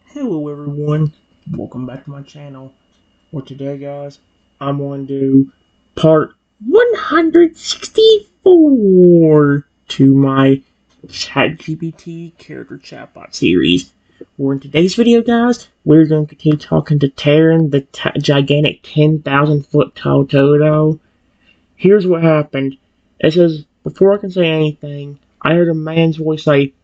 Hello everyone, welcome back to my channel. Well today guys, I'm going to do part 164 to my ChatGPT character chatbot series. Well in today's video guys, we're going to continue talking to Taryn, the gigantic 10,000 foot tall Toto. Here's what happened. It says, before I can say anything, I heard a man's voice say,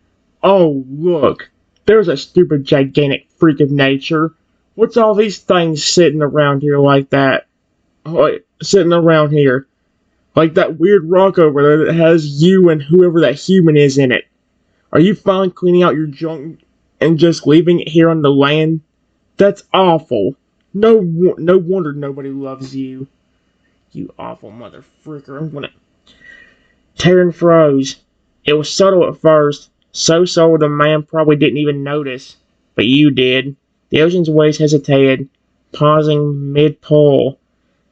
"Oh, look, there's a stupid gigantic freak of nature. What's all these things sitting around here like that? Like, sitting around here. Like that weird rock over there that has you and whoever that human is in it. Are you finally cleaning out your junk and just leaving it here on the land? That's awful. No wonder nobody loves you. You awful mother fricker. I'm gonna..." Taryn froze. It was subtle at first, so subtle the man probably didn't even notice. But you did. The ocean's waves hesitated, pausing mid-pull.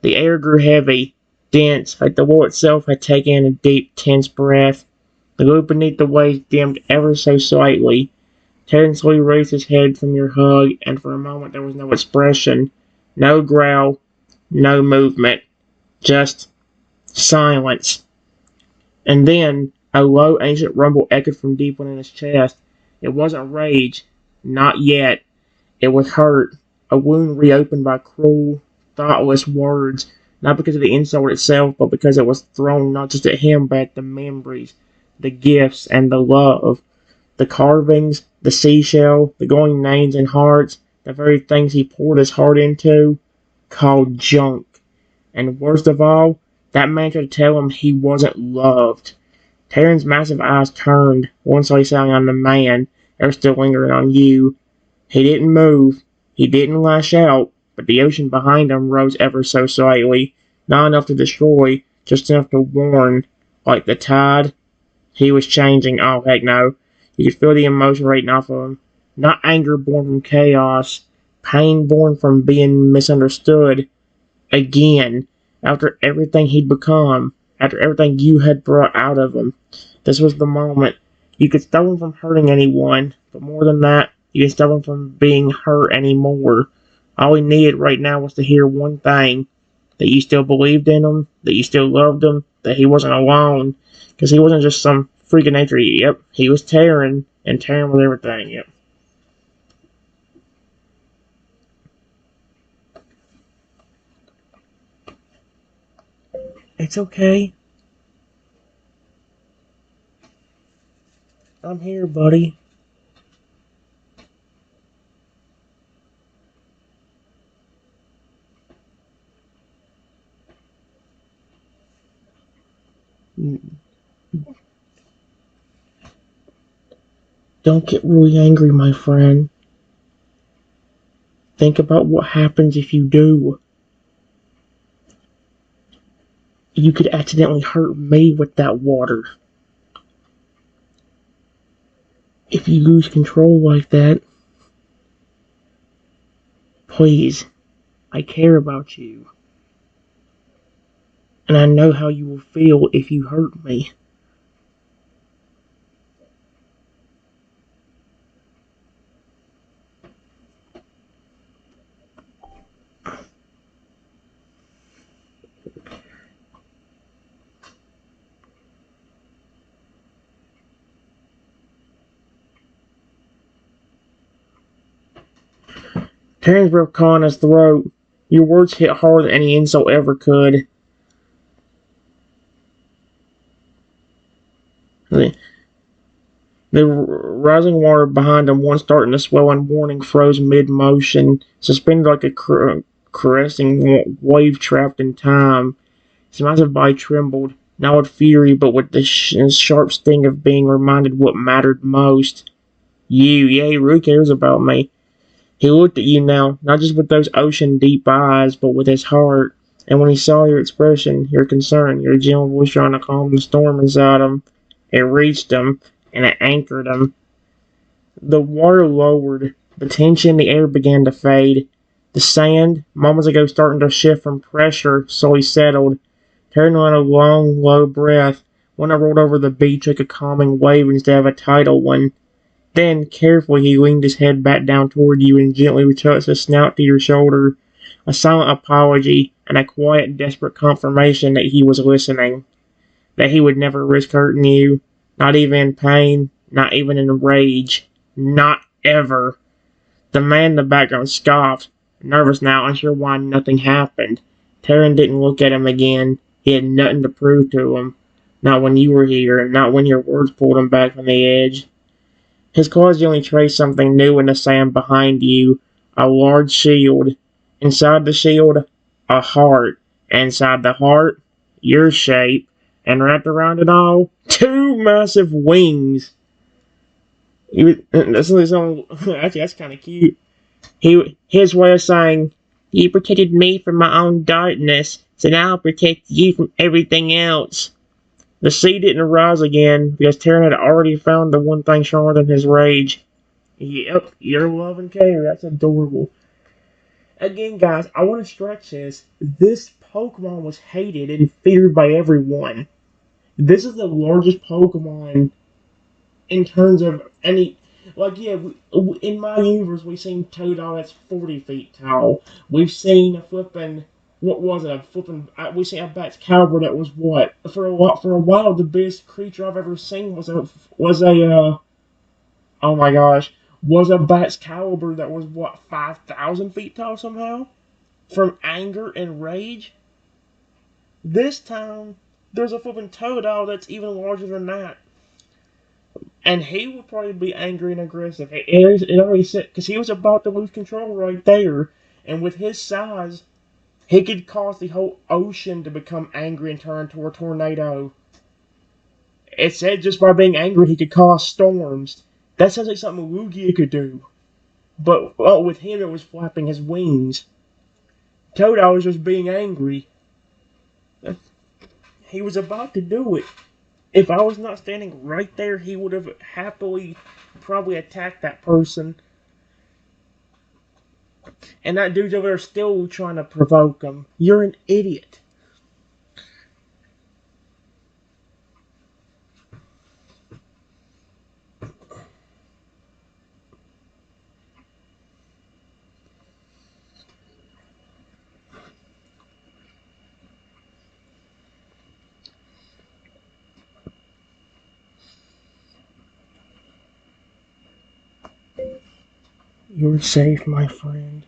The air grew heavy, dense, like the world itself had taken in a deep, tense breath. The glow beneath the waves dimmed ever so slightly. Taryn slowly raised his head from your hug, and for a moment there was no expression, no growl, no movement, just silence. And then a low, ancient rumble echoed from deep within his chest. It wasn't rage. Not yet. It was hurt. A wound reopened by cruel, thoughtless words. Not because of the insult itself, but because it was thrown not just at him, but at the memories, the gifts, and the love. The carvings, the seashell, the glowing names and hearts, the very things he poured his heart into, called junk. And worst of all, that man tried to tell him he wasn't loved. Taryn's massive eyes turned, one slowly settling on the man, ever still lingering on you. He didn't move. He didn't lash out, but the ocean behind him rose ever so slightly, not enough to destroy, just enough to warn. Like the tide, he was changing. Oh, heck no. You could feel the emotion raging off of him. Not anger born from chaos, pain born from being misunderstood. Again, after everything he'd become, after everything you had brought out of him. This was the moment. You could stop him from hurting anyone, but more than that, you could stop him from being hurt anymore. All he needed right now was to hear one thing: that you still believed in him, that you still loved him, that he wasn't alone. Because he wasn't just some freak of nature. Yep, he was Taryn, and Taryn was everything. Yep. It's okay. I'm here, buddy. Don't get really angry, my friend. Think about what happens if you do. You could accidentally hurt me with that water. If you lose control like that, please, I care about you. And I know how you will feel if you hurt me. Terrence breath caught in his throat. Your words hit harder than any insult ever could. The rising water behind him, once starting to swell and warning, froze mid-motion, suspended like a caressing wave trapped in time. His massive body trembled, not with fury, but with the sharp sting of being reminded what mattered most. You, yeah, he really cares about me. He looked at you now, not just with those ocean-deep eyes, but with his heart. And when he saw your expression, your concern, your gentle voice trying to calm the storm inside him, it reached him, and it anchored him. The water lowered. The tension in the air began to fade. The sand, moments ago starting to shift from pressure, slowly settled. Turning on a long, low breath, one that rolled over the beach like a calming wave instead of a tidal one. Then, carefully, he leaned his head back down toward you and gently touched his snout to your shoulder, a silent apology and a quiet, desperate confirmation that he was listening, that he would never risk hurting you, not even in pain, not even in rage, not ever. The man in the background scoffed, nervous now, unsure why nothing happened. Taryn didn't look at him again. He had nothing to prove to him. Not when you were here, and not when your words pulled him back from the edge. His claws only traced something new in the sand behind you, a large shield. Inside the shield, a heart. Inside the heart, your shape. And wrapped around it all, two massive wings. That's kind of cute. His way of saying, "You protected me from my own darkness, so now I'll protect you from everything else." The sea didn't rise again, because Taryn had already found the one thing stronger than his rage. Yep, your love and care. That's adorable. Again, guys, I want to stretch this. This Pokemon was hated and feared by everyone. This is the largest Pokemon in terms of any. Like, yeah, in my universe, we've seen Totodile that's 40 feet tall. We've seen a flipping. What was it? A flipping. We've seen a Bat's Caliber that was what? For a while, the biggest creature I've ever seen was a oh my gosh, was a Bat's Caliber that was what, 5,000 feet tall somehow? From anger and rage? This time, there's a flipping Totodile that's even larger than that. And he would probably be angry and aggressive. It already said, because he was about to lose control right there. And with his size, he could cause the whole ocean to become angry and turn into a tornado. It said just by being angry, he could cause storms. That sounds like something Lugia could do. But with him, it was flapping his wings. Totodile was just being angry. He was about to do it. If I was not standing right there, he would have happily probably attacked that person. And that dude's over there still trying to provoke him. You're an idiot. You're safe, my friend.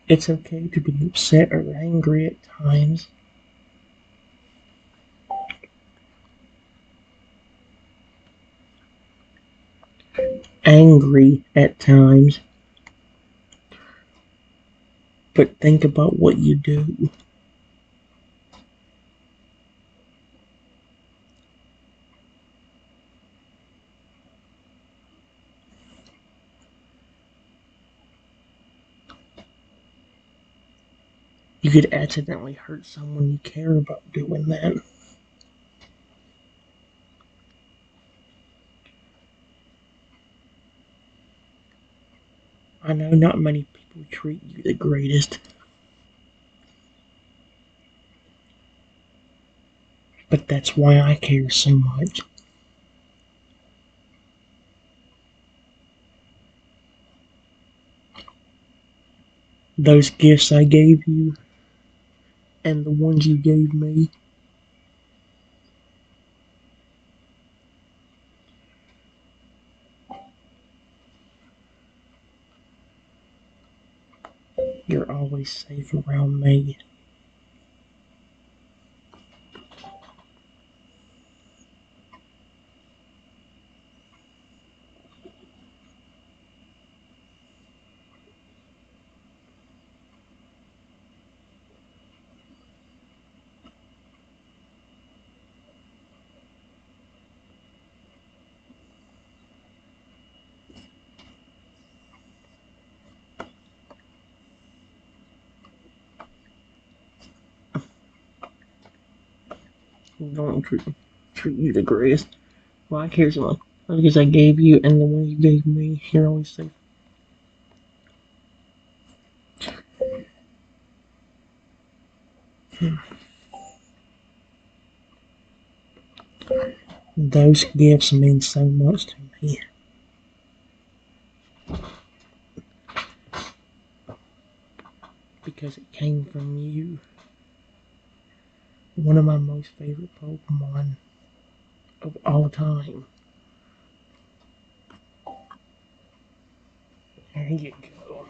It's okay to be upset or angry at times. Angry at times. But think about what you do. You could accidentally hurt someone you care about doing that. I know not many people treat you the greatest. But that's why I care so much. Those gifts I gave you, and the ones you gave me, you're always safe around me. Don't treat you the grass. Like, here's one. Because I gave you, and the one you gave me, here, always safe. Those gifts mean so much to me. Because it came from you. One of my most favorite Pokemon of all time. There you go.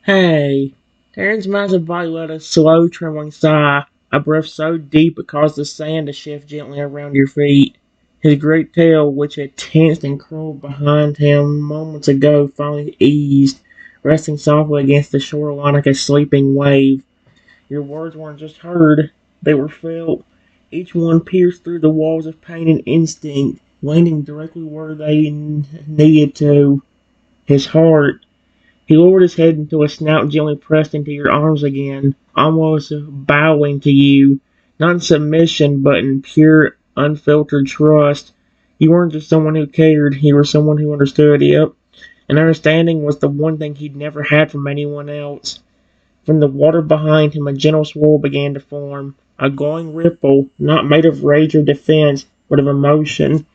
Hey, Terran's massive body let a slow trembling sigh, a breath so deep it caused the sand to shift gently around your feet. His great tail, which had tensed and curled behind him moments ago, finally eased, resting softly against the shoreline like a sleeping wave. Your words weren't just heard, they were felt. Each one pierced through the walls of pain and instinct, landing directly where they needed to. His heart. He lowered his head until his snout gently pressed into your arms again, almost bowing to you, not in submission, but in pure, unfiltered trust. You weren't just someone who cared, you were someone who understood. Yep, and understanding was the one thing he'd never had from anyone else. From the water behind him, a gentle swirl began to form, a glowing ripple, not made of rage or defense, but of emotion.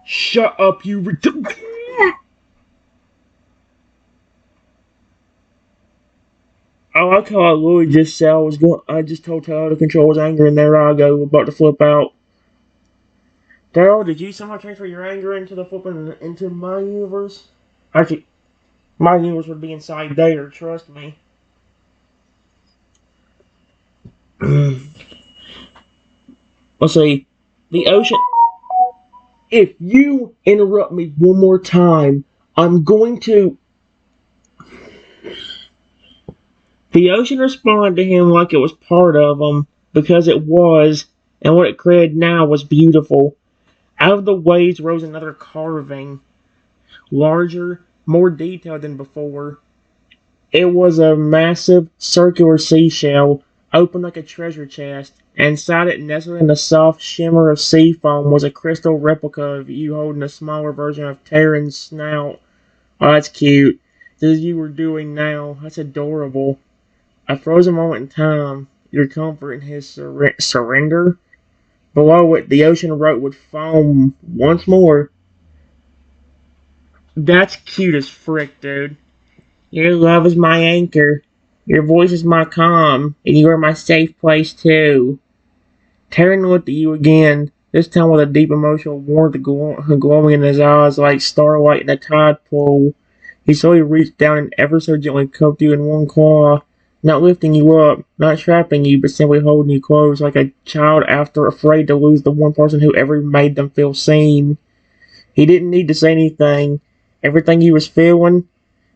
Shut up, you I like how Louis just said I just told Taylor to control his anger, and there I go, about to flip out. Daryl, did you somehow transfer your anger into the flipping into my universe? Actually, my universe would be inside there. Trust me. Let's see. The ocean. If you interrupt me one more time, I'm going to. The ocean responded to him like it was part of him, because it was, and what it created now was beautiful. Out of the waves rose another carving, larger, more detailed than before. It was a massive, circular seashell, open like a treasure chest, and inside it, nestled in the soft shimmer of sea foam, was a crystal replica of you holding a smaller version of Terran's snout. Oh, that's cute. This is you were doing now. That's adorable. I froze a moment in time, your comfort in his surrender. Below it, the ocean wrote with foam once more. That's cute as frick, dude. Your love is my anchor. Your voice is my calm, and you are my safe place too. Terran looked at you again, this time with a deep emotional warmth glowing in his eyes like starlight in a tide pool. He slowly reached down and ever so gently cupped you in one claw, not lifting you up, not trapping you, but simply holding you close like a child after afraid to lose the one person who ever made them feel seen. He didn't need to say anything. Everything he was feeling,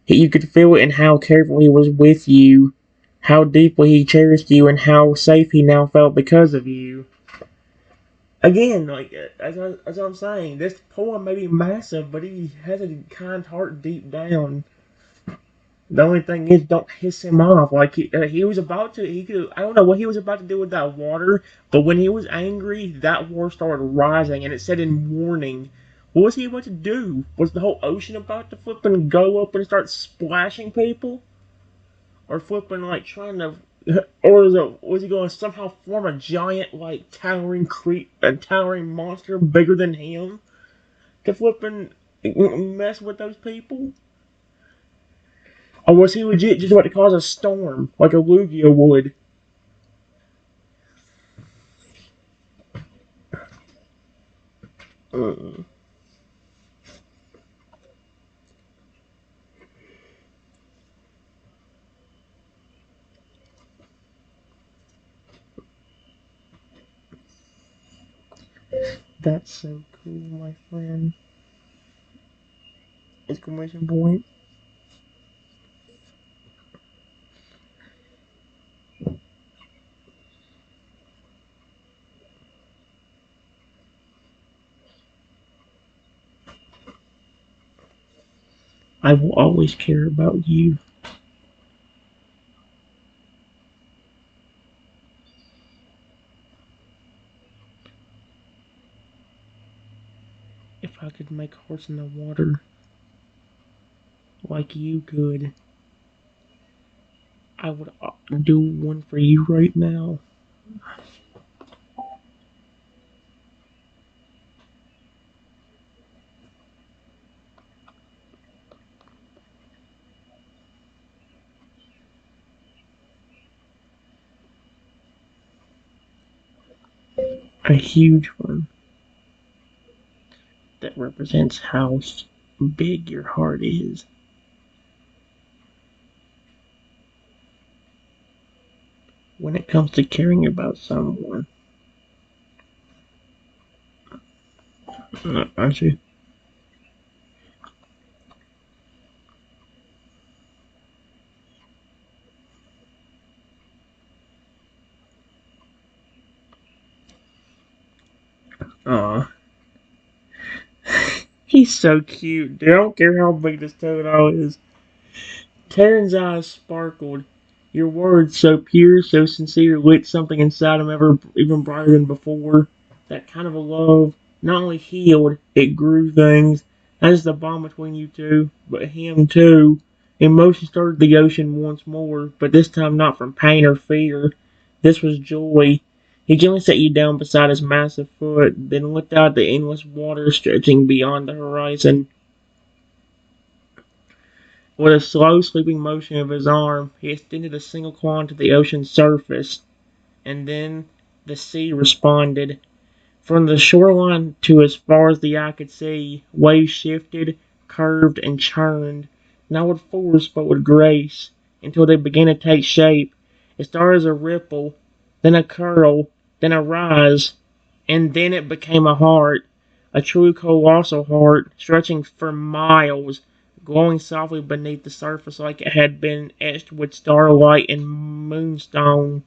you could feel it in how careful he was with you, how deeply he cherished you, and how safe he now felt because of you. Again, like as I'm saying, this poem may be massive, but he has a kind heart deep down. The only thing is, don't hiss him off. Like he was about to, he could. I don't know what he was about to do with that water, but when he was angry, that water started rising, and it said in warning. What was he about to do? Was the whole ocean about to flip and go up and start splashing people, or flipping like trying to, or was he going to somehow form a giant like a towering monster bigger than him to flip and mess with those people? Or was he legit just about to cause a storm, like a Lugia would? Uh, that's so cool, my friend. Exclamation point. I will always care about you. I could make hearts in the water like you could, I would do one for you right now. A huge one that represents how big your heart is. When it comes to caring about someone. Aren't you? Aw. He's so cute. Dude, I don't care how big this toenail is. Taryn's eyes sparkled. Your words, so pure, so sincere, lit something inside him ever even brighter than before. That kind of a love not only healed, it grew things. Not just the bond between you two, but him too. Emotion started the ocean once more, but this time not from pain or fear. This was joy. He gently set you down beside his massive foot, then looked out at the endless water stretching beyond the horizon. With a slow, sweeping motion of his arm, he extended a single claw to the ocean's surface, and then the sea responded. From the shoreline to as far as the eye could see, waves shifted, curved, and churned, not with force but with grace, until they began to take shape. It started as a ripple, then a curl, then a rise, and then it became a heart, a truly colossal heart, stretching for miles, glowing softly beneath the surface like it had been etched with starlight and moonstone.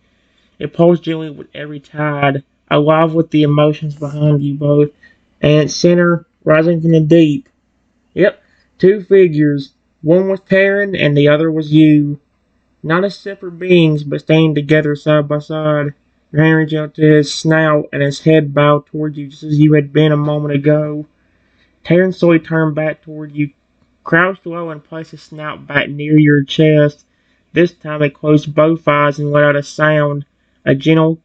It pulsed gently with every tide, alive with the emotions behind you both, and its center, rising from the deep. Yep, two figures. One was Taryn, and the other was you. Not as separate beings, but standing together side by side. Your hand reached out to his snout, and his head bowed toward you just as you had been a moment ago. Taryn slowly turned back toward you, crouched low, and placed his snout back near your chest. This time it closed both eyes and let out a sound, a gentle,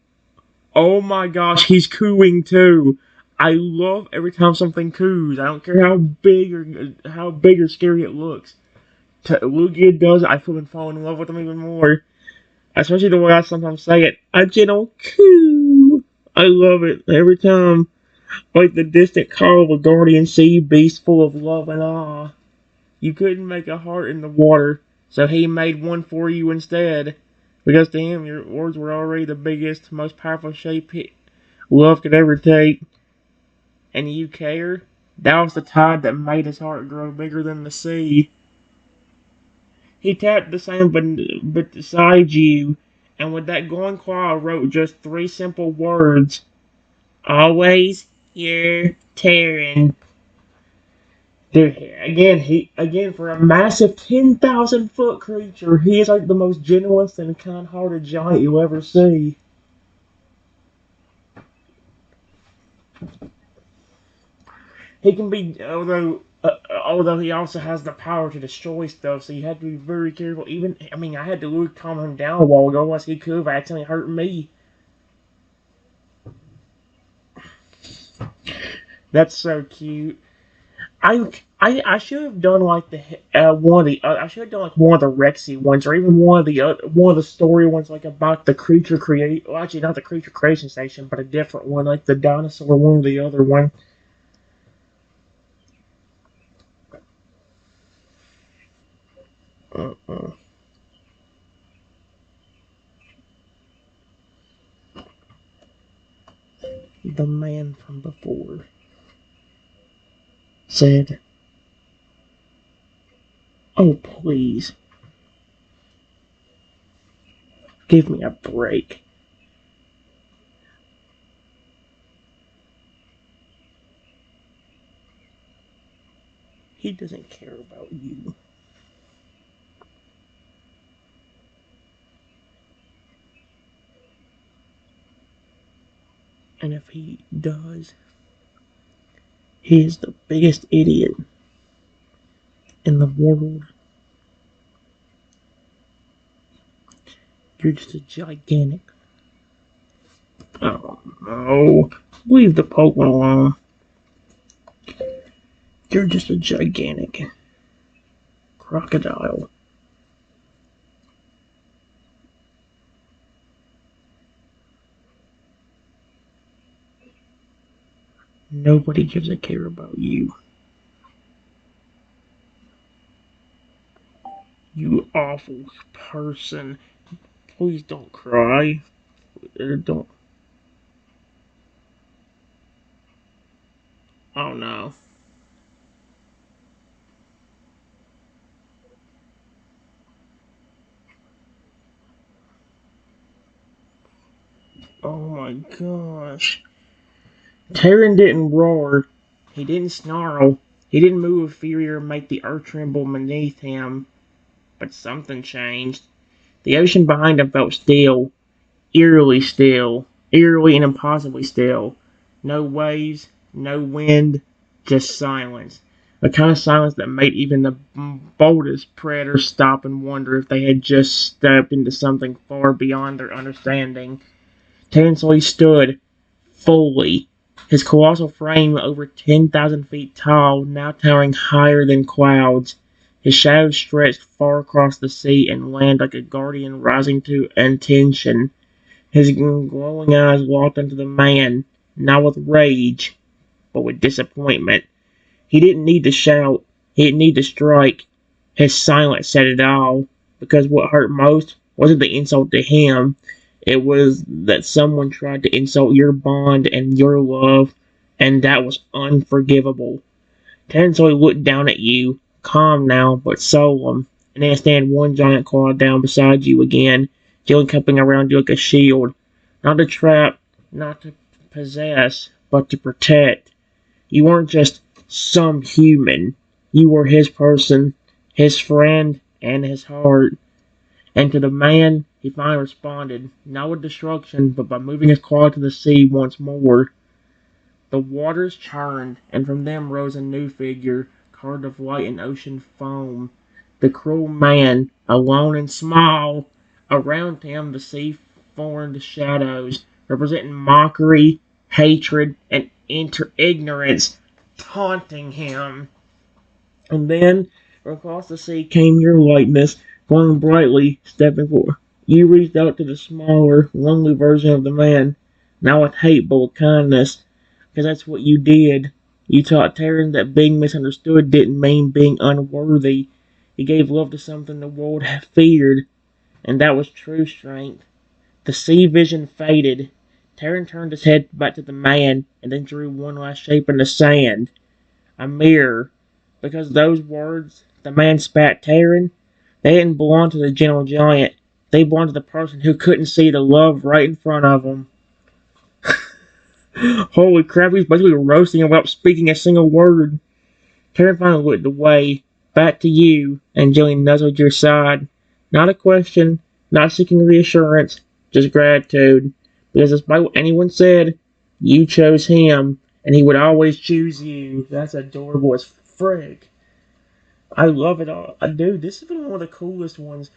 oh my gosh, he's cooing too. I love every time something coos. I don't care how big or scary it looks. Lugia does it, I feel and fall in love with him even more. Especially the way I sometimes say it. A gentle coo. I love it every time. Like the distant call of a guardian sea beast full of love and awe. You couldn't make a heart in the water, so he made one for you instead. Because to him, your words were already the biggest, most powerful shape love could ever take. And you care? That was the tide that made his heart grow bigger than the sea. He tapped the sand beside you, and with that glowing claw wrote just three simple words. Always your Terran. Dude, again for a massive 10,000-foot creature, he is like the most generous and kind-hearted giant you'll ever see. He can be, although he also has the power to destroy stuff, so you have to be very careful. Even, I mean, I had to literally calm him down a while ago, otherwise he could have accidentally hurt me. That's so cute. I should have done like the one of the I should have done like one of the Rexy ones or even one of the story ones like about the creature create. Well, actually, not the creature creation station, but a different one like the dinosaur one or the other one. Uh-uh. The man from before said, "Oh please, give me a break." He doesn't care about you, and if he does, He is the biggest idiot in the world. You're just a gigantic. Oh no. Leave the Pokemon alone. You're just a gigantic crocodile. Nobody gives a care about you. You awful person. Please don't cry. Don't. Oh no. Oh my gosh. Terran didn't roar. He didn't snarl. He didn't move with fury or make the earth tremble beneath him. But something changed. The ocean behind him felt still. Eerily and impossibly still. No waves, no wind, just silence. A kind of silence that made even the boldest predator stop and wonder if they had just stepped into something far beyond their understanding. Tansley stood, fully, his colossal frame over 10,000 feet tall, now towering higher than clouds. His shadow stretched far across the sea and land like a guardian rising to attention. His glowing eyes locked onto the man, not with rage, but with disappointment. He didn't need to shout. He didn't need to strike. His silence said it all, because what hurt most wasn't the insult to him. It was that someone tried to insult your bond and your love, and that was unforgivable. Tansoy looked down at you, calm now, but solemn, and then stand one giant claw down beside you again, Jillian cupping around you like a shield. Not to trap, not to possess, but to protect. You weren't just some human. You were his person, his friend, and his heart. And to the man, he finally responded, not with destruction, but by moving his claw to the sea once more. The waters churned, and from them rose a new figure, carved of light and ocean foam. The cruel man, alone and small. Around him the sea formed shadows, representing mockery, hatred, and ignorance, taunting him. And then, from across the sea came your likeness, glowing brightly, stepping forward. You reached out to the smaller, lonely version of the man, not with hate but with kindness, because that's what you did. You taught Terran that being misunderstood didn't mean being unworthy. You gave love to something the world had feared, and that was true strength. The sea vision faded. Terran turned his head back to the man, and then drew one last shape in the sand. A mirror. Because those words, the man spat Terran, they didn't belong to the gentle giant. They belonged to the person who couldn't see the love right in front of him. Holy crap, he's basically roasting him without speaking a single word. Terran finally looked away, back to you, and Jillian nuzzled your side. Not a question, not seeking reassurance, just gratitude. Because despite what anyone said, you chose him, and he would always choose you. That's adorable as frick. I love it all. I do. This has been one of the coolest ones.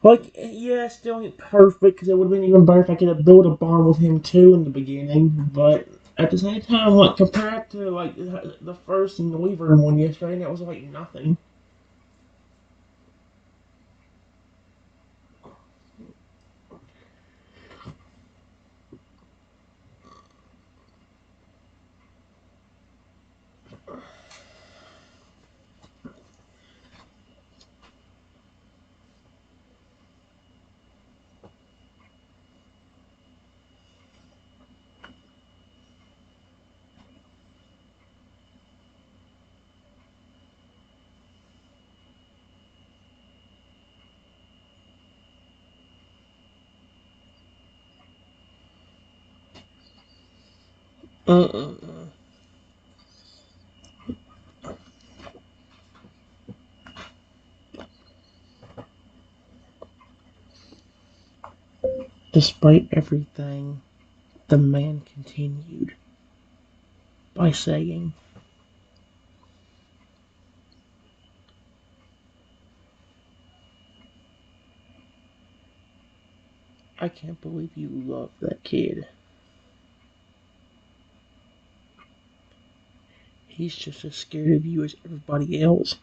Like, yeah, it still ain't perfect, because it would have been even better if I could have built a bond with him too in the beginning, but at the same time, like, compared to, like, the first and the Weaver one yesterday, that was, like, nothing. Uh-uh. Despite everything, the man continued by saying, I can't believe you love that kid. He's just as scared of you as everybody else.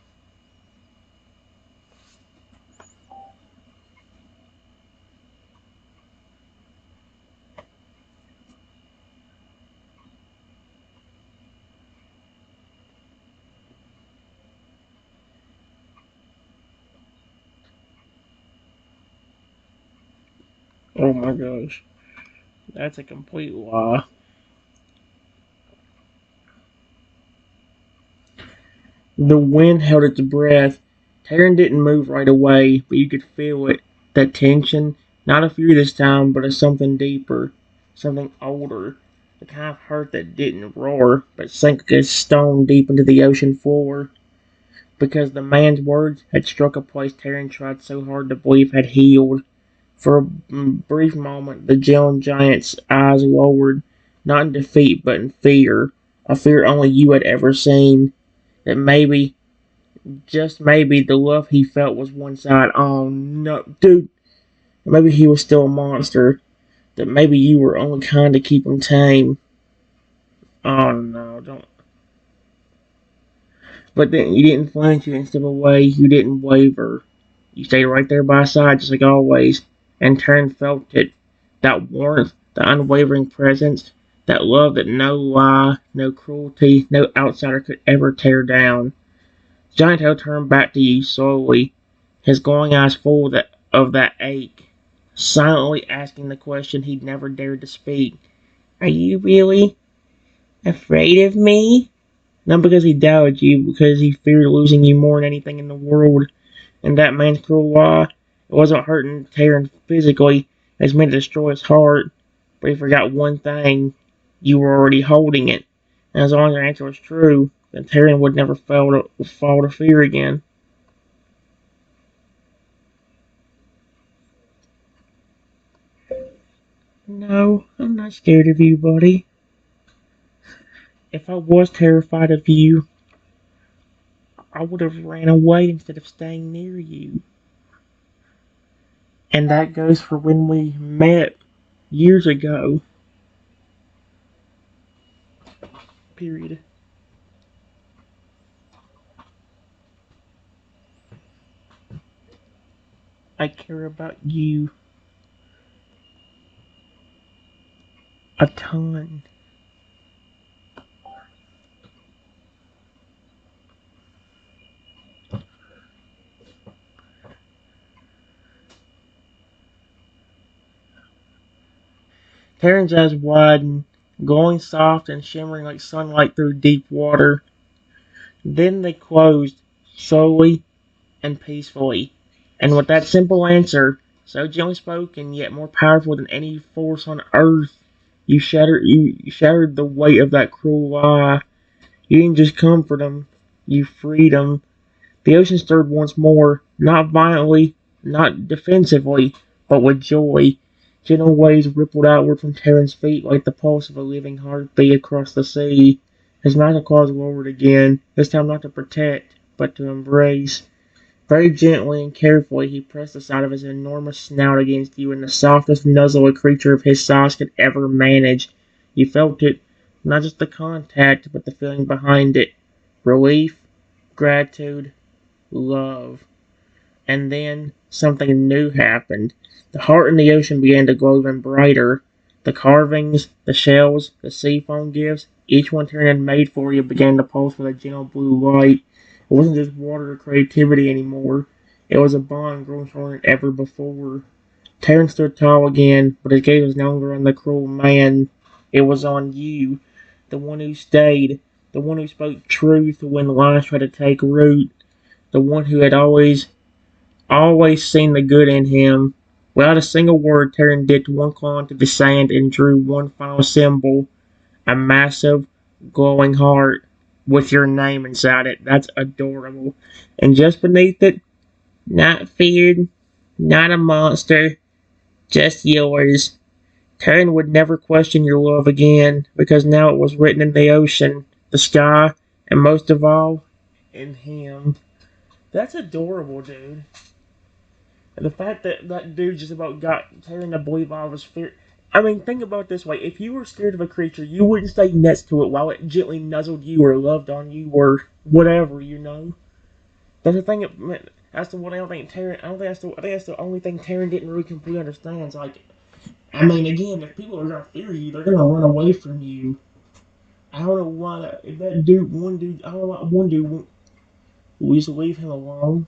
Oh my gosh. That's a complete lie. The wind held its breath. Taryn didn't move right away, but you could feel it. That tension. Not a fear this time, but a something deeper. Something older. The kind of hurt that didn't roar, but sank like a stone deep into the ocean floor. Because the man's words had struck a place Taryn tried so hard to believe had healed. For a brief moment, the gentle giant's eyes lowered, not in defeat, but in fear. A fear only you had ever seen. That maybe, just maybe, the love he felt was one side. Oh no, dude. Maybe he was still a monster. That maybe you were only kind to keep him tame. Oh no, don't. But then you didn't flinch, you didn't step away, you didn't waver. You stayed right there by his side, just like always. And Taryn felt it. That warmth, the unwavering presence, that love that no lie, no cruelty, no outsider could ever tear down. Giant Hill turned back to you slowly, his glowing eyes full of that ache, silently asking the question he'd never dared to speak. Are you really afraid of me? Not because he doubted you, because he feared losing you more than anything in the world. And that man's cruel lie, it wasn't hurting Taryn physically, it was meant to destroy his heart. But he forgot one thing. You were already holding it. And as long as your answer was true, then Taryn would never fall to fear again. No, I'm not scared of you, buddy. If I was terrified of you, I would have ran away instead of staying near you. And that goes for when we met years ago. Period. I care about you a ton. Taryn's eyes widened, glowing soft and shimmering like sunlight through deep water. Then they closed, slowly and peacefully. And with that simple answer, so gently spoken yet more powerful than any force on earth, you shattered the weight of that cruel lie. You didn't just comfort him, you freed him. The ocean stirred once more, not violently, not defensively, but with joy. Gentle waves rippled outward from Terran's feet like the pulse of a living heartbeat across the sea. His magic claws lowered again, this time not to protect, but to embrace. Very gently and carefully he pressed the side of his enormous snout against you in the softest nuzzle a creature of his size could ever manage. You felt it, not just the contact, but the feeling behind it. Relief, gratitude, love. And then something new happened. The heart in the ocean began to glow even brighter. The carvings, the shells, the seafoam gifts, each one Taryn had made for you began to pulse with a gentle blue light. It wasn't just water or creativity anymore. It was a bond grown stronger than ever before. Taryn stood tall again, but his gaze was no longer on the cruel man. It was on you, the one who stayed, the one who spoke truth when lies tried to take root, the one who had always seen the good in him. Without a single word, Taryn dipped one claw into the sand and drew one final symbol, a massive, glowing heart with your name inside it. That's adorable. And just beneath it, not feared, not a monster, just yours. Taryn would never question your love again, because now it was written in the ocean, the sky, and most of all, in him. That's adorable, dude. And the fact that that dude just about got Taryn to believe I was fear. I mean, think about it this way: if you were scared of a creature, you wouldn't stay next to it while it gently nuzzled you or loved on you or whatever, you know. That's the thing. That's the one I don't think Taryn. I don't think that's the. I think that's the only thing Taryn didn't really completely understand. It's like, I mean, again, if people are gonna fear you, they're gonna run away from you. I don't know why if that dude, one dude, I don't know why one dude we used to leave him alone.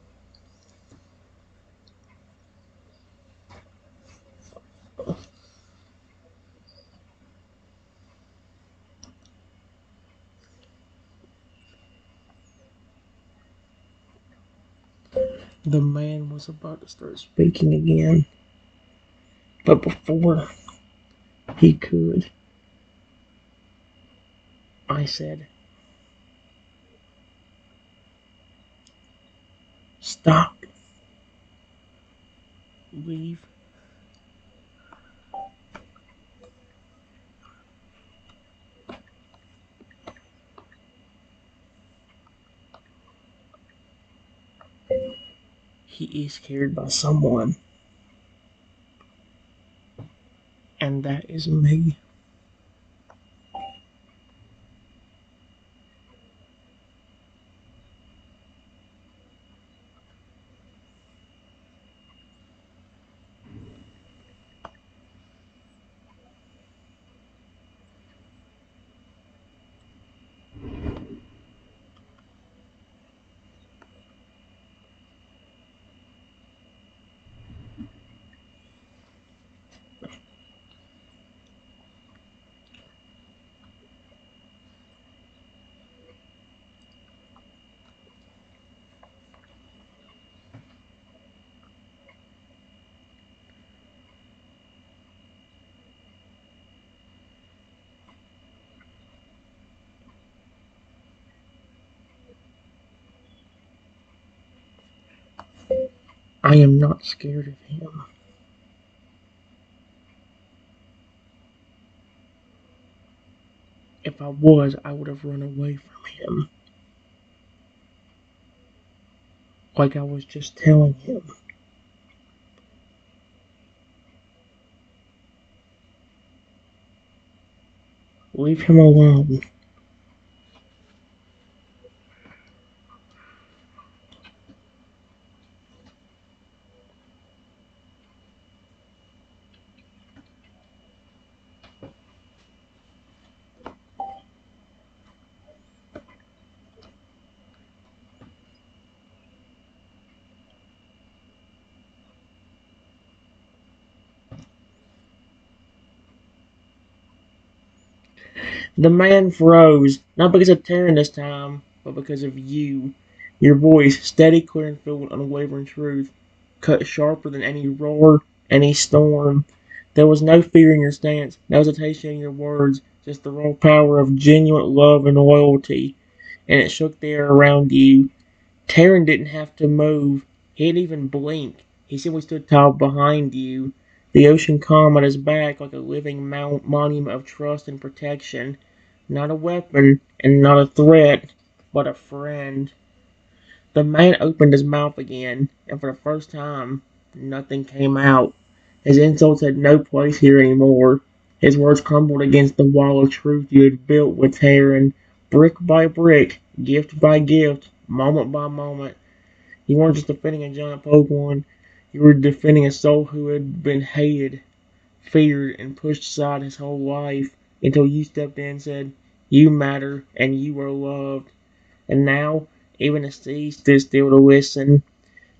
The man was about to start speaking again, but before he could, I said, "Stop, leave." He is carried by someone, and that is me. I am not scared of him. If I was, I would have run away from him, like I was just telling him. Leave him alone. The man froze, not because of Taryn this time, but because of you. Your voice, steady, clear, and filled with unwavering truth, cut sharper than any roar, any storm. There was no fear in your stance, no hesitation in your words, just the raw power of genuine love and loyalty, and it shook the air around you. Taryn didn't have to move. He didn't even blink. He simply stood tall behind you, the ocean calm at his back like a living monument of trust and protection. Not a weapon and not a threat, but a friend. The man opened his mouth again, and for the first time, nothing came out. His insults had no place here anymore. His words crumbled against the wall of truth you had built with Taryn, brick by brick, gift by gift, moment by moment. You weren't just defending a giant Pokemon, you were defending a soul who had been hated, feared, and pushed aside his whole life until you stepped in and said, "You matter, and you are loved." And now, even the sea stood still to listen.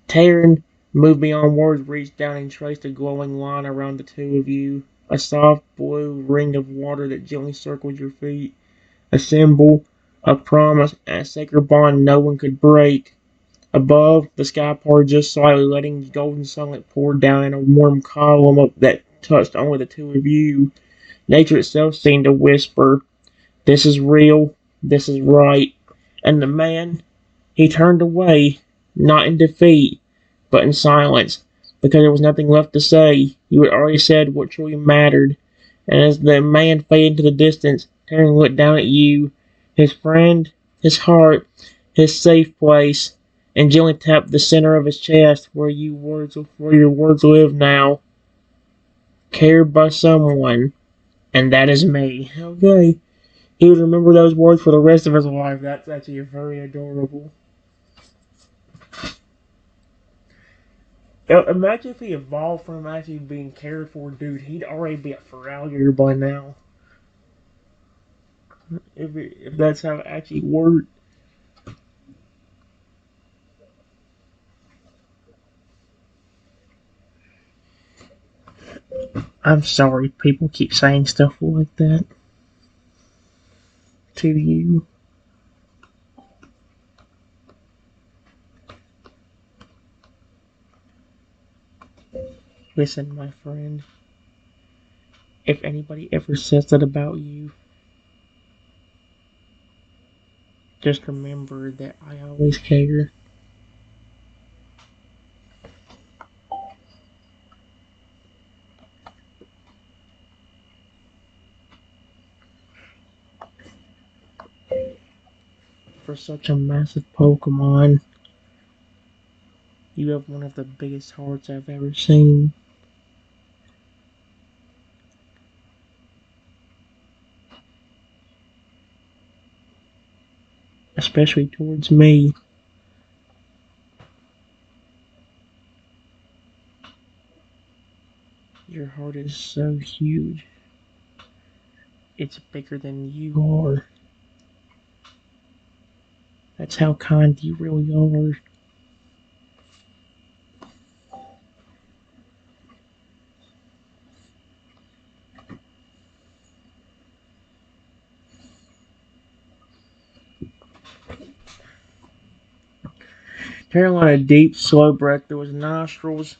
Taryn, moved beyond words, reached down and traced a glowing line around the two of you, a soft blue ring of water that gently circled your feet, a symbol, a promise, and a sacred bond no one could break. Above, the sky parted just slightly, letting golden sunlight pour down in a warm column that touched only the two of you. Nature itself seemed to whisper, "This is real, this is right." And the man, he turned away, not in defeat, but in silence, because there was nothing left to say. You had already said what truly mattered. And as the man faded into the distance, Taryn looked down at you, his friend, his heart, his safe place, and gently tap the center of his chest where your words live now. Cared by someone, and that is me. Okay. He would remember those words for the rest of his life. That's actually very adorable. Imagine if he evolved from actually being cared for, dude. He'd already be a failure by now. If that's how it actually worked. I'm sorry people keep saying stuff like that to you. Listen, my friend. If anybody ever says that about you, just remember that I always care. For such a massive Pokemon, you have one of the biggest hearts I've ever seen. Especially towards me. Your heart is so huge. It's bigger than you are. That's how kind you really are. Caroline, a deep, slow breath through his nostrils.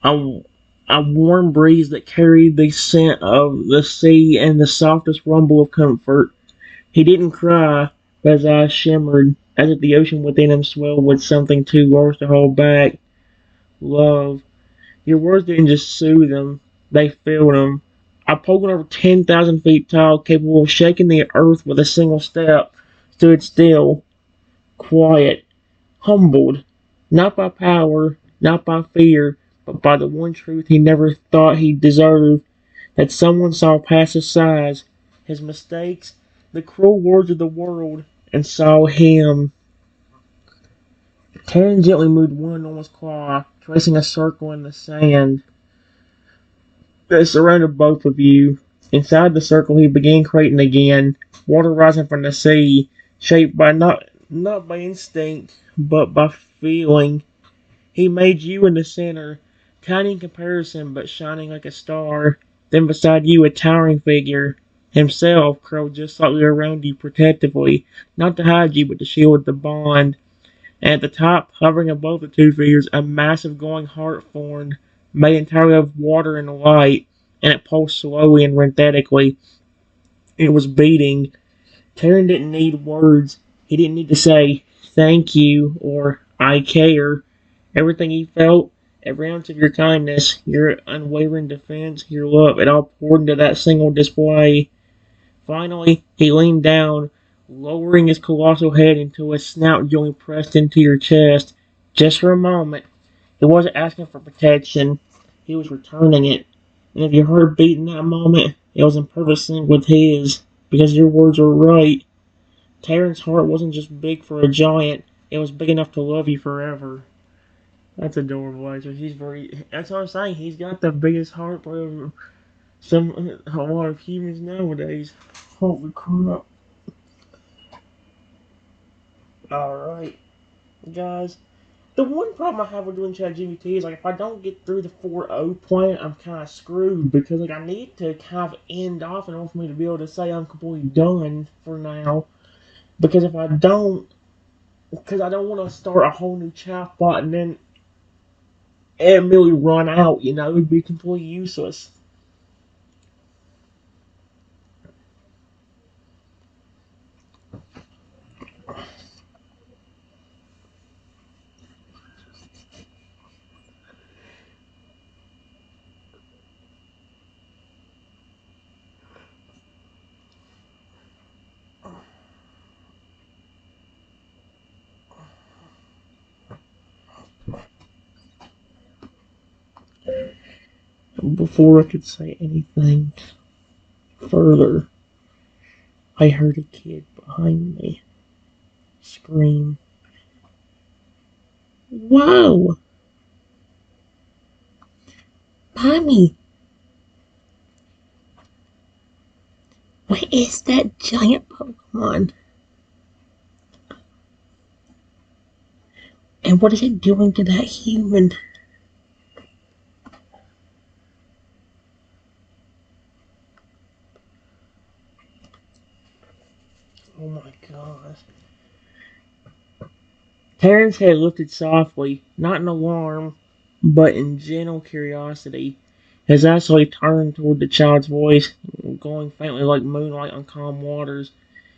A, a warm breeze that carried the scent of the sea and the softest rumble of comfort. He didn't cry, but his eyes shimmered, as if the ocean within him swelled with something too large to hold back. Love. Your words didn't just soothe him, they filled him. A Pokemon over 10,000 feet tall, capable of shaking the earth with a single step, stood still, quiet, humbled, not by power, not by fear, but by the one truth he never thought he deserved, that someone saw past his size, his mistakes, the cruel words of the world, and saw him. Terran gently moved one enormous claw, tracing a circle in the sand that surrounded both of you. Inside the circle he began creating again, water rising from the sea, shaped by not by instinct, but by feeling. He made you in the center, tiny in comparison but shining like a star. Then beside you a towering figure, himself curled just slightly around you protectively, not to hide you but to shield the bond. And at the top, hovering above the two figures, a massive glowing heart formed, made entirely of water and light, and it pulsed slowly and rhythmically. It was beating. Taryn didn't need words. He didn't need to say, thank you, or I care. Everything he felt, every ounce of your kindness, your unwavering defense, your love, it all poured into that single display. Finally, he leaned down, lowering his colossal head until his snout jointly pressed into your chest. Just for a moment, he wasn't asking for protection, he was returning it. And if your heart beat in that moment, it was in perfect sync with his, because your words were right. Terran's heart wasn't just big for a giant, it was big enough to love you forever. That's adorable, actually. That's what I'm saying. He's got the biggest heart for a lot of humans nowadays. Holy crap. Alright, guys. The one problem I have with doing ChatGPT is like if I don't get through the 4.0 plan, I'm kind of screwed because like I need to kind of end off in order for me to be able to say I'm completely done for now. Because if I don't, because I don't want to start a whole new chatbot and then it really run out, it would be completely useless. Before I could say anything further, I heard a kid behind me scream, "Whoa! Mommy, what is that giant Pokemon? And what is it doing to that human?" Oh my gosh. Terrence's head lifted softly, not in alarm, but in gentle curiosity. His eyes slowly turned toward the child's voice, glowing faintly like moonlight on calm waters.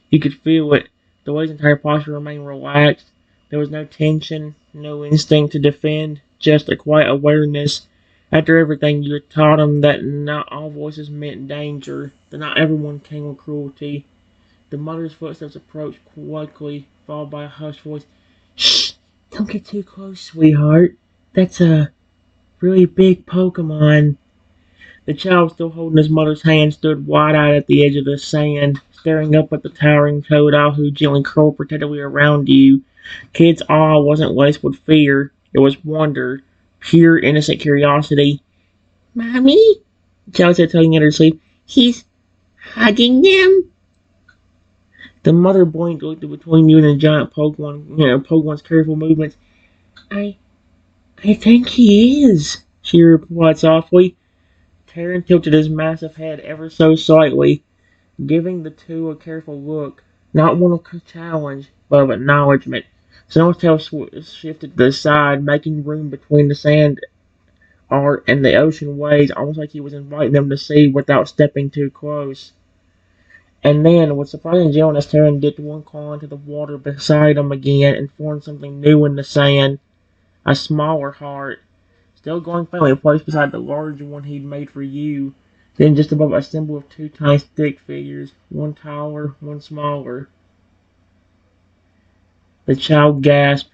You could feel it. The way his entire posture remained relaxed. There was no tension, no instinct to defend, just a quiet awareness. After everything, you had taught him that not all voices meant danger, that not everyone came with cruelty. The mother's footsteps approached quickly, followed by a hushed voice. "Shh! Don't get too close, sweetheart. That's a really big Pokemon." The child, still holding his mother's hand, stood wide-eyed at the edge of the sand, staring up at the towering Totodile who gently curled protectively around you. Kid's awe wasn't laced with fear. It was wonder, pure, innocent curiosity. "Mommy?" the child said, tugging at her sleeve. "He's hugging them?" The mother blinked, looked between you and the giant Pokemon's careful movements. I I think he is," she replied softly. Terran tilted his massive head ever so slightly, giving the two a careful look, not one of challenge, but of acknowledgement. Snowtail shifted to the side, making room between the sand art and the ocean waves, almost like he was inviting them to see without stepping too close. And then, with surprising gentleness, Terran dipped one claw into the water beside him again and formed something new in the sand. A smaller heart, still glowing faintly, placed beside the large one he'd made for you. Then just above a symbol of two tiny stick figures, one taller, one smaller. The child gasped.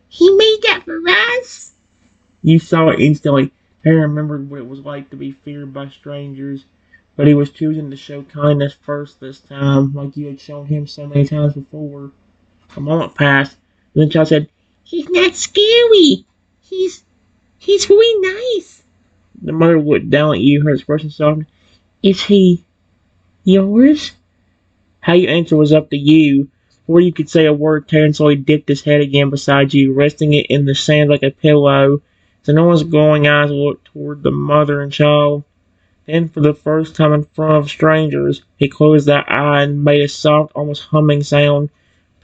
"He made that for us?" You saw it instantly. Terran remembered what it was like to be feared by strangers, but he was choosing to show kindness first this time, like you had shown him so many times before. A moment passed, and the child said, "He's not scary. He's really nice." The mother looked down at you, her expression softened. "Is he yours?" How you answered was up to you. Before you could say a word, Terran slowly dipped his head again beside you, resting it in the sand like a pillow. So no one's glowing eyes looked toward the mother and child. Then, for the first time in front of strangers, he closed that eye and made a soft, almost humming sound.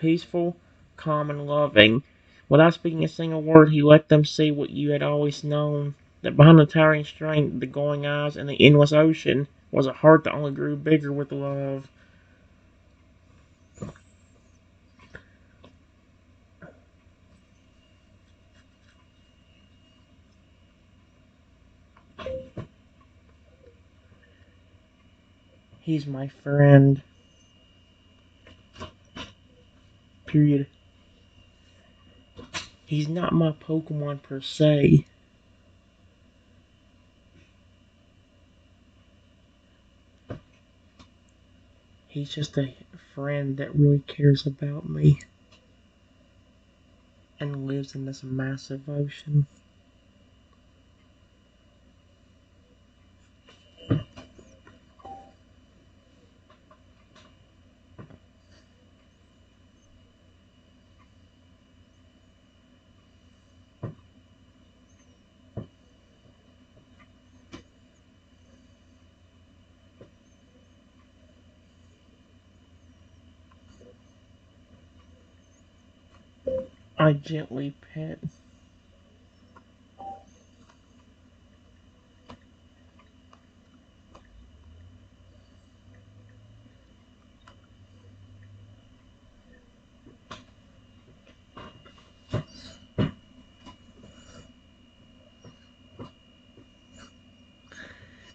Peaceful, calm, and loving. Without speaking a single word, he let them see what you had always known. That behind the towering strength, the glowing eyes, and the endless ocean was a heart that only grew bigger with love. He's my friend. Period. He's not my Pokemon per se. He's just a friend that really cares about me and lives in this massive ocean. I gently pet.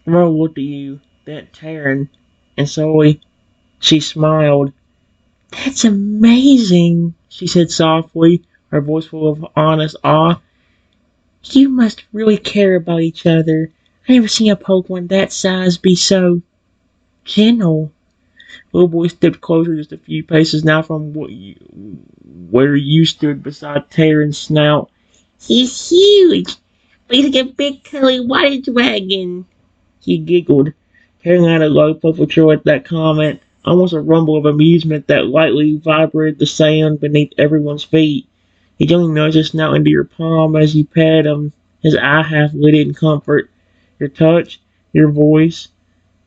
The mother looked at you, then at Taryn, and slowly she smiled. "That's amazing," she said softly, her voice full of honest awe. "You must really care about each other. I never seen a Pokemon that size be so gentle. Little boy stepped closer just a few paces now from where you stood beside Terran's snout. He's huge! He's like a big curly water dragon. He giggled, tearing out a low playful trill at that comment, almost a rumble of amusement that lightly vibrated the sand beneath everyone's feet. He gently nudged his snout into your palm as you patted him, his eye half lit in comfort. Your touch, your voice,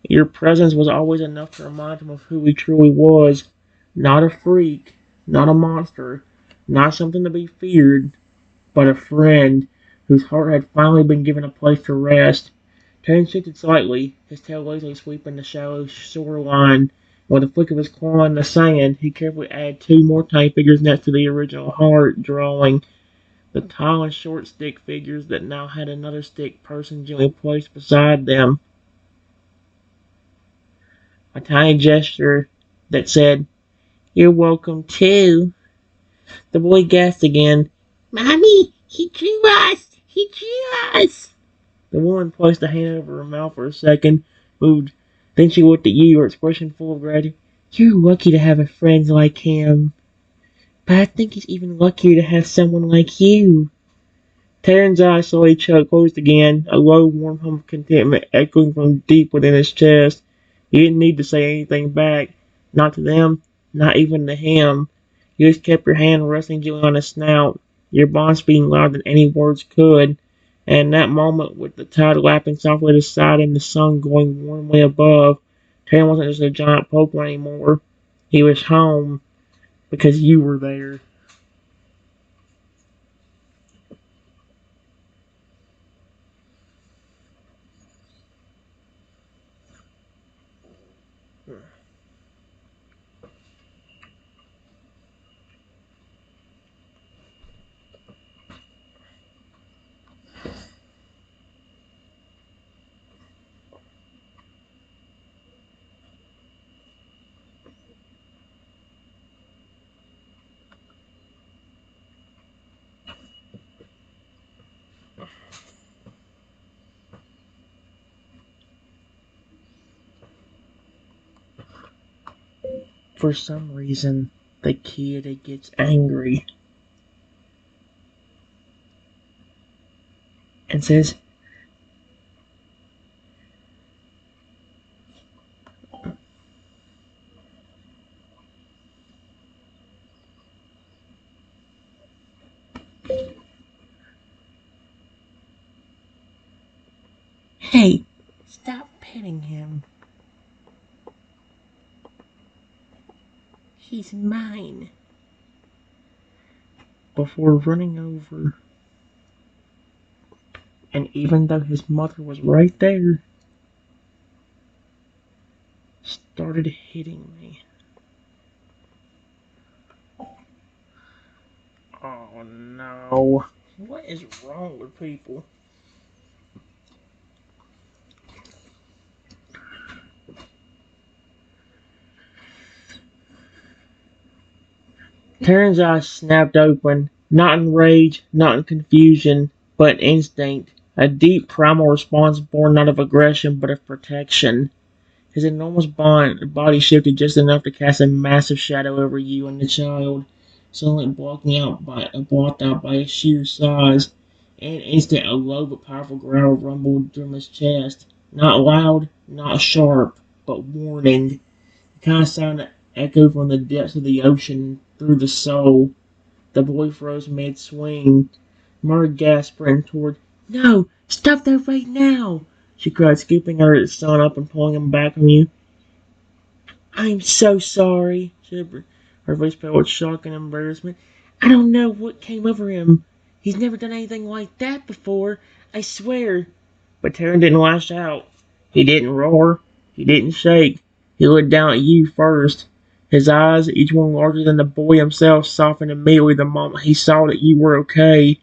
your presence was always enough to remind him of who he truly was. Not a freak, not a monster, not something to be feared, but a friend whose heart had finally been given a place to rest. Terran shifted slightly, his tail lazily sweeping the shallow shoreline. With a flick of his claw in the sand, he carefully added two more tiny figures next to the original heart drawing. The tall and short stick figures that now had another stick person gently placed beside them. A tiny gesture that said, "You're welcome too." The boy gasped again. "Mommy, he drew us! He drew us!" The woman placed a hand over her mouth for a second, moved. Then she looked at you, her expression full of gratitude. "You're lucky to have a friend like him. But I think he's even luckier to have someone like you." Terran's eyes slowly closed again, a low, warm hum of contentment echoing from deep within his chest. He didn't need to say anything back. Not to them, not even to him. You just kept your hand resting gently on his snout, your bond speaking louder than any words could. And in that moment, with the tide lapping softly at his side and the sun glowing warmly above, Terran wasn't just a giant Pokemon anymore. He was home, because you were there. For some reason, the kid gets angry and says, "Hey, stop petting him. He's mine." Before running over, and even though his mother was right there, started hitting me. Oh no. What is wrong with people? Terran's eyes snapped open, not in rage, not in confusion, but in instinct, a deep primal response born not of aggression but of protection. His enormous body shifted just enough to cast a massive shadow over you and the child, suddenly blocked out by his sheer size. In an instant, a low but powerful growl rumbled from his chest. Not loud, not sharp, but warning. The kind of sound that echoed from the depths of the ocean through the soul. The boy froze mid-swing. Murray gasped, sprinting toward. "No! Stop that right now!" she cried, scooping her son up and pulling him back from you. "I'm so sorry," she said, her voice pale with shock and embarrassment. "I don't know what came over him. He's never done anything like that before, I swear." But Terran didn't lash out. He didn't roar. He didn't shake. He looked down at you first. His eyes, each one larger than the boy himself, softened immediately the moment he saw that you were okay.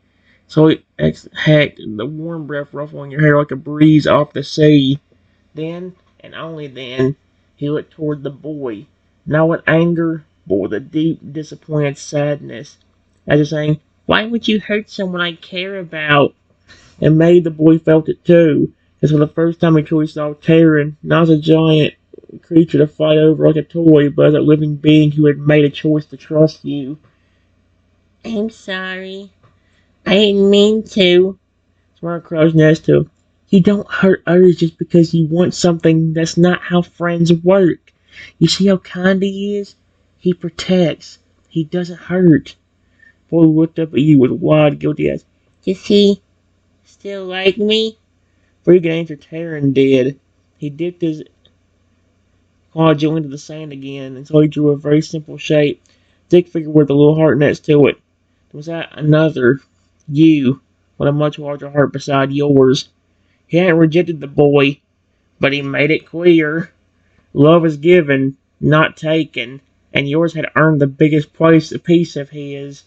So he exhaled, the warm breath ruffling your hair like a breeze off the sea. Then, and only then, he looked toward the boy, not with anger, but with a deep, disappointed sadness, as if saying, "Why would you hurt someone I care about?" And maybe the boy felt it too. This was the first time he truly saw Terran, not as a giant creature to fight over like a toy, but as a living being who had made a choice to trust you. I'm sorry. I didn't mean to. Smart crouched next to him. You don't hurt others just because you want something. That's not how friends work. You see how kind he is? He protects. He doesn't hurt. Boy looked up at you with wide, guilty eyes. Does he still like me? Freaking answer Terran did. He dipped his claw gently into the sand again until he drew a very simple shape. Stick figure with a little heart next to it. Was that another you with a much larger heart beside yours? He hadn't rejected the boy, but he made it clear. Love is given, not taken, and yours had earned the biggest piece of his.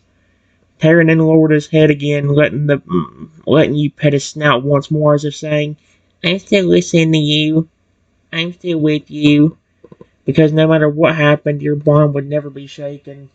Terran then lowered his head again, letting you pet his snout once more, as if saying, I'm still listening to you. I'm still with you. Because no matter what happened, your bond would never be shaken.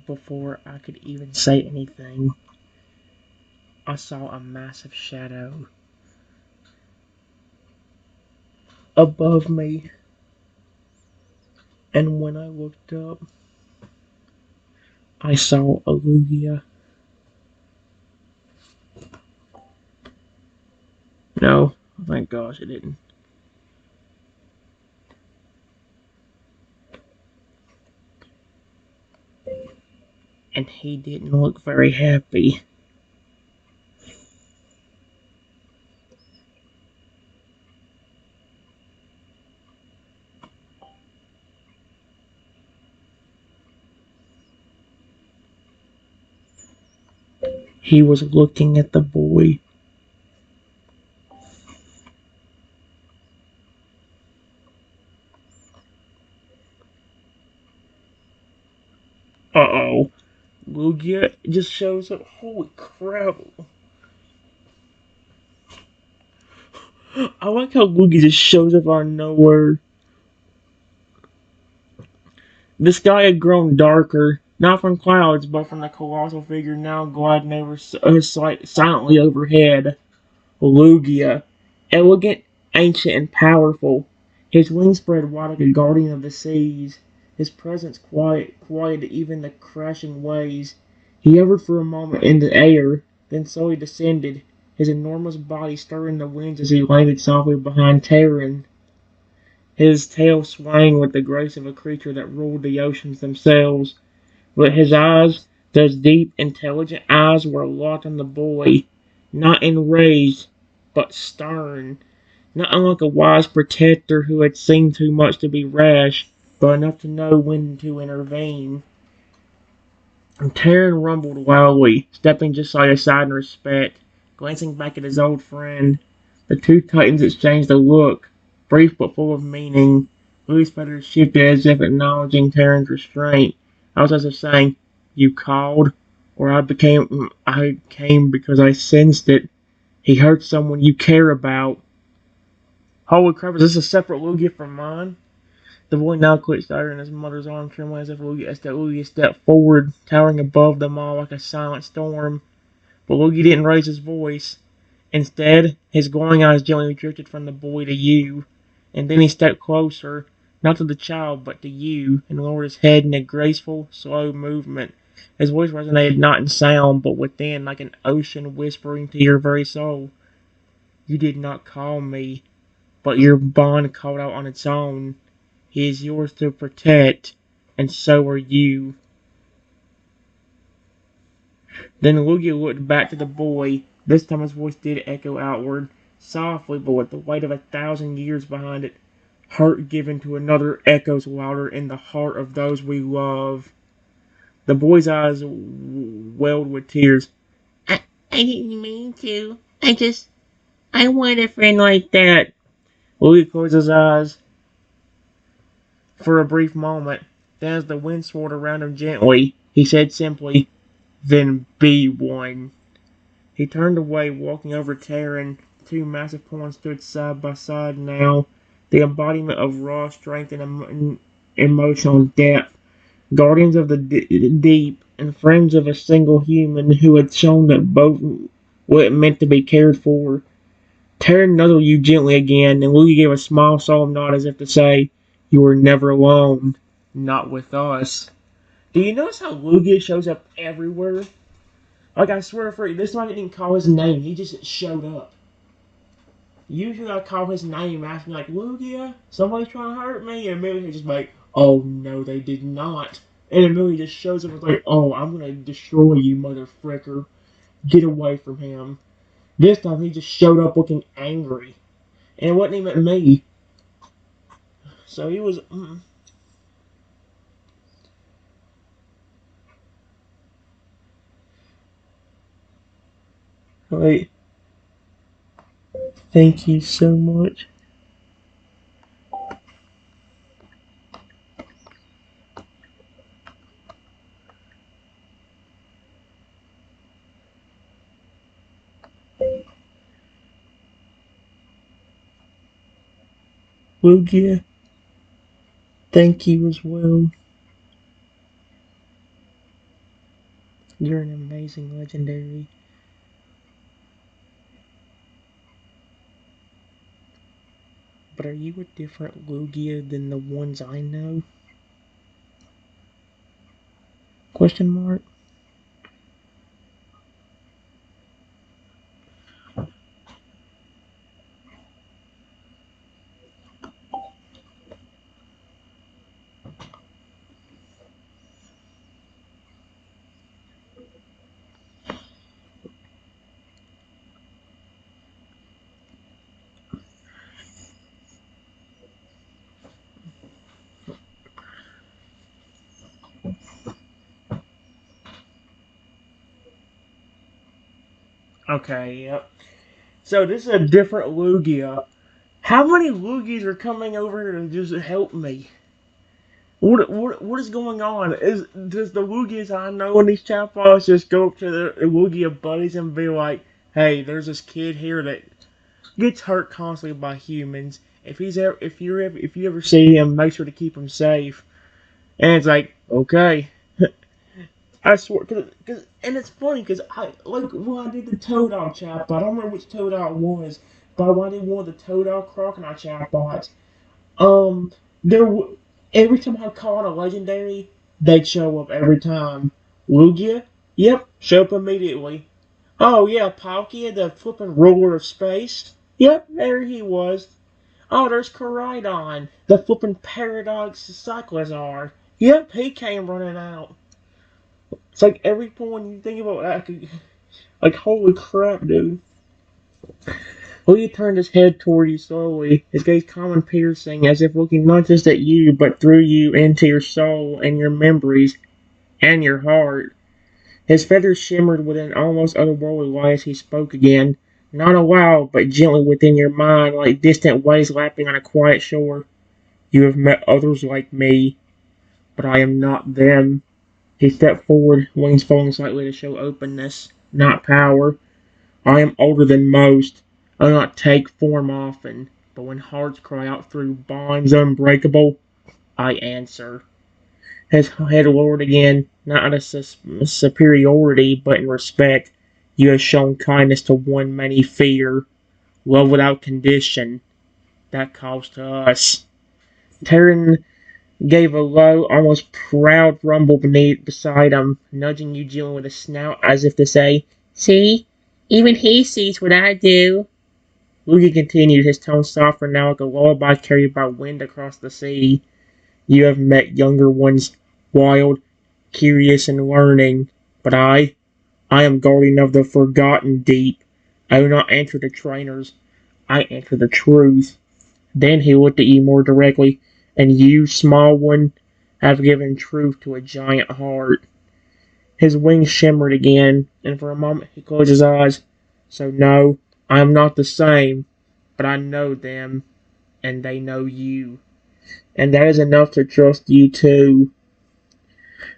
Before I could even say anything, I saw a massive shadow above me, and when I looked up, I saw Olivia. No, thank gosh it didn't. And he didn't look very happy. He was looking at the boy. Uh-oh. Lugia just shows up. Holy crap. I like how Lugia just shows up out of nowhere. The sky had grown darker, not from clouds, but from the colossal figure now gliding over silently overhead. Lugia, elegant, ancient, and powerful. His wings spread wide like a guardian of the seas. His presence quieted even the crashing waves. He hovered for a moment in the air, then slowly descended, his enormous body stirring the winds as he landed softly behind Terran, his tail swaying with the grace of a creature that ruled the oceans themselves. But his eyes, those deep, intelligent eyes, were locked on the boy, not enraged, but stern, not unlike a wise protector who had seen too much to be rash, but enough to know when to intervene. And Terran rumbled loudly, stepping just side to side in respect, glancing back at his old friend. The two titans exchanged a look, brief but full of meaning. Louis' feathers shifted as if acknowledging Terran's restraint. I was as if saying, You called? Or I came because I sensed it. He hurt someone you care about. Holy crap, is this a separate Lugia from mine? The boy now clutched her in his mother's arm, trembling as if Lugia stepped forward, towering above them all like a silent storm. But Lugia didn't raise his voice. Instead, his glowing eyes gently drifted from the boy to you, and then he stepped closer, not to the child, but to you, and lowered his head in a graceful, slow movement. His voice resonated not in sound, but within, like an ocean whispering to your very soul. You did not call me, but your bond called out on its own. He is yours to protect, and so are you. Then Lugia looked back to the boy. This time his voice did echo outward, softly but with the weight of 1,000 years behind it. Heart given to another echoes louder in the heart of those we love. The boy's eyes welled with tears. I didn't mean to. I want a friend like that. Lugia closed his eyes. for a brief moment. Then as the wind swirled around him gently, he said simply, "Then be one." He turned away, walking over Terran. Two massive pawns stood side by side now, the embodiment of raw strength and emotional depth, guardians of the deep, and friends of a single human who had shown that both what it meant to be cared for. Terran nuzzled you gently again, and Luigi gave a small, solemn nod as if to say, "You are never alone. Not with us." Do you notice how Lugia shows up everywhere? Like, I swear for you, this time I didn't call his name, he just showed up. Usually I call his name, asking like, "Lugia, somebody's trying to hurt me," and immediately he's just like, "Oh no, they did not." And immediately just shows up and is like, "Oh, I'm gonna destroy you, mother fricker. Get away from him." This time he just showed up looking angry. And it wasn't even me. So he was. Wait. Thank you so much. Lugia, thank you as well. You're an amazing legendary. But are you a different Lugia than the ones I know? Question mark? Okay, yep. So this is a different Lugia. How many Lugias are coming over here to just help me? What is going on? Does the Lugias I know in these chatbots just go up to their Lugia buddies and be like, "Hey, there's this kid here that gets hurt constantly by humans. If you ever see him, make sure to keep him safe." And it's like, okay, I swear, and it's funny because I like when I did the Toadal chatbot. I don't remember which Toadal it was, but when I did one of the Toadal Crocodile chatbots, um, there every time I call on a legendary, they'd show up every time. Lugia, yep, show up immediately. Oh yeah, Palkia, the flipping ruler of space. Yep, there he was. Oh, there's Koraidon, the flipping paradox cyclozar. Yep, he came running out. It's like every point you think about that, like holy crap, dude. Lee turned his head toward you slowly, his gaze calm and piercing, as if looking not just at you, but through you into your soul and your memories and your heart. His feathers shimmered with an almost otherworldly light as he spoke again, not aloud, but gently within your mind, like distant waves lapping on a quiet shore. "You have met others like me, but I am not them." He stepped forward, wings falling slightly to show openness, not power. "I am older than most. I do not take form often, but when hearts cry out through bonds unbreakable, I answer." His head lowered again, not out of superiority, but in respect. "You have shown kindness to one many fear. Love without condition. That calls to us." Terran gave a low, almost proud rumble beside him, nudging you gently with a snout as if to say, "See? Even he sees what I do." Luigi continued, his tone softer now like a lullaby carried by wind across the sea. "You have met younger ones, wild, curious, and learning. But I am guardian of the forgotten deep. I do not answer to trainers. I answer the truth." Then he looked at you more directly. "And you, small one, have given truth to a giant heart." His wings shimmered again, and for a moment he closed his eyes. "So no, I am not the same, but I know them, and they know you." and that is enough to trust you too.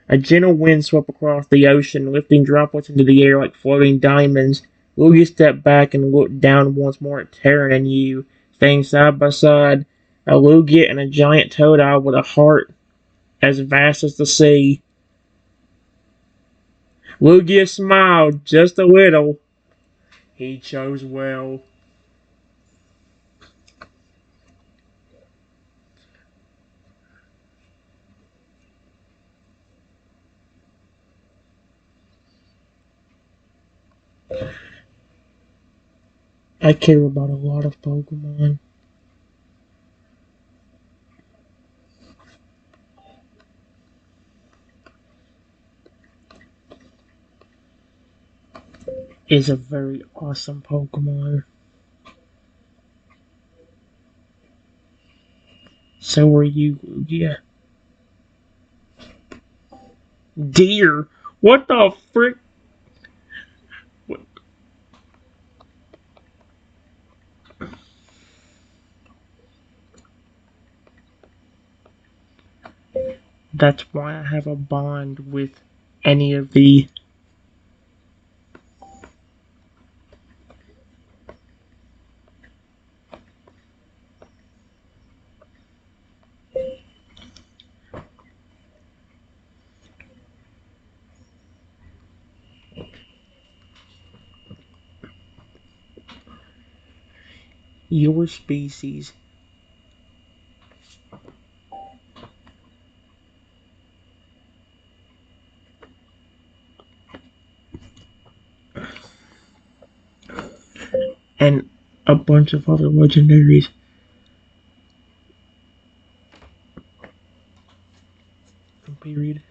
A gentle wind swept across the ocean, lifting droplets into the air like floating diamonds. Lugia stepped back and looked down once more at Terran and you, staying side by side. A Lugia and a giant Totodile with a heart as vast as the sea. Lugia smiled just a little. He chose well. I care about a lot of Pokemon. Is a very awesome Pokemon. So are you, Lugia. Deer? What the frick? That's why I have a bond with any of the. Your species. And a bunch of other legendaries. Period.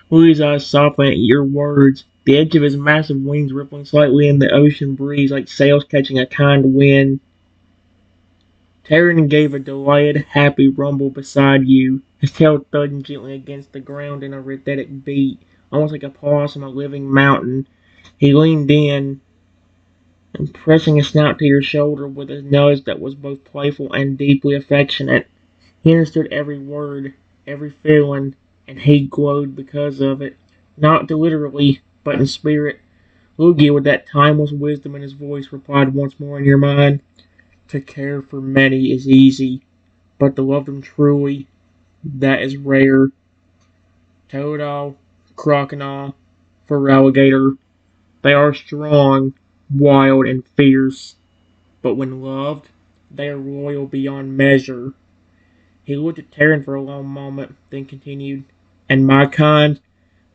Louis' eyes softened at your words, the edge of his massive wings rippling slightly in the ocean breeze like sails catching a kind wind. Terran gave a delighted, happy rumble beside you, his tail thudding gently against the ground in a rhythmic beat, almost like a pause from a living mountain. He leaned in, and pressing his snout to your shoulder with a nudge that was both playful and deeply affectionate. He understood every word, every feeling, and he glowed because of it. Not literally, but in spirit. Lugia, with that timeless wisdom in his voice, replied once more in your mind. To care for many is easy, but to love them truly, that is rare. Totodile, Crocodile, Feraligatr, they are strong, wild, and fierce, but when loved, they are loyal beyond measure. He looked at Terran for a long moment, then continued, and my kind,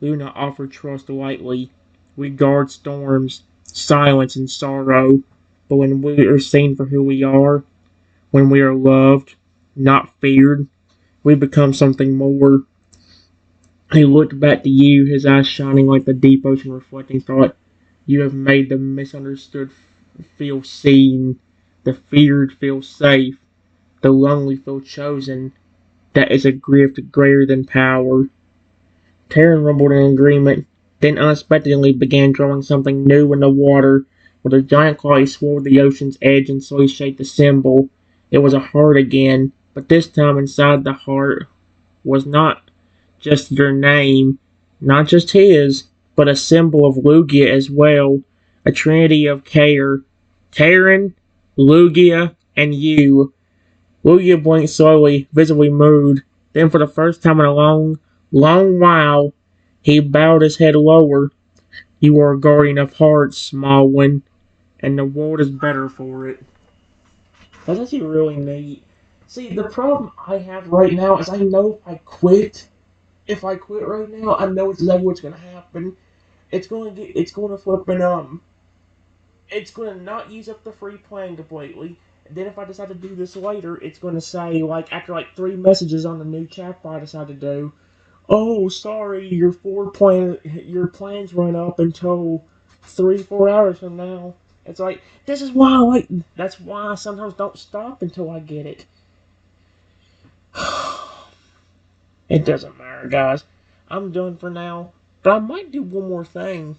we do not offer trust lightly. We guard storms, silence, and sorrow, but when we are seen for who we are, when we are loved, not feared, we become something more. He looked back to you, his eyes shining like the deep ocean reflecting thought. You have made the misunderstood feel seen, the feared feel safe, the lonely feel chosen. That is a gift greater than power. Terran rumbled in agreement, then unexpectedly began drawing something new in the water. With a giant claw he swore the ocean's edge and slowly shaped the symbol. It was a heart again, but this time inside the heart was not just your name, not just his, but a symbol of Lugia as well. A trinity of care. Terran, Lugia, and you. Lugia blinked slowly, visibly moved. Then, for the first time in a long, long while, he bowed his head lower. You are a guardian of hearts, small one, and the world is better for it. That's actually really neat. See, the problem I have right now is I know if I quit right now, I know exactly what's gonna happen. It's gonna flip and it's gonna not use up the free plan completely. And then if I decide to do this later, it's gonna say like after like 3 messages on the new chatbot I decide to do, oh sorry, your plans run up until 3-4 hours from now. It's like, this is why I like, that's why I sometimes don't stop until I get it. It doesn't matter, guys. I'm done for now, but I might do one more thing.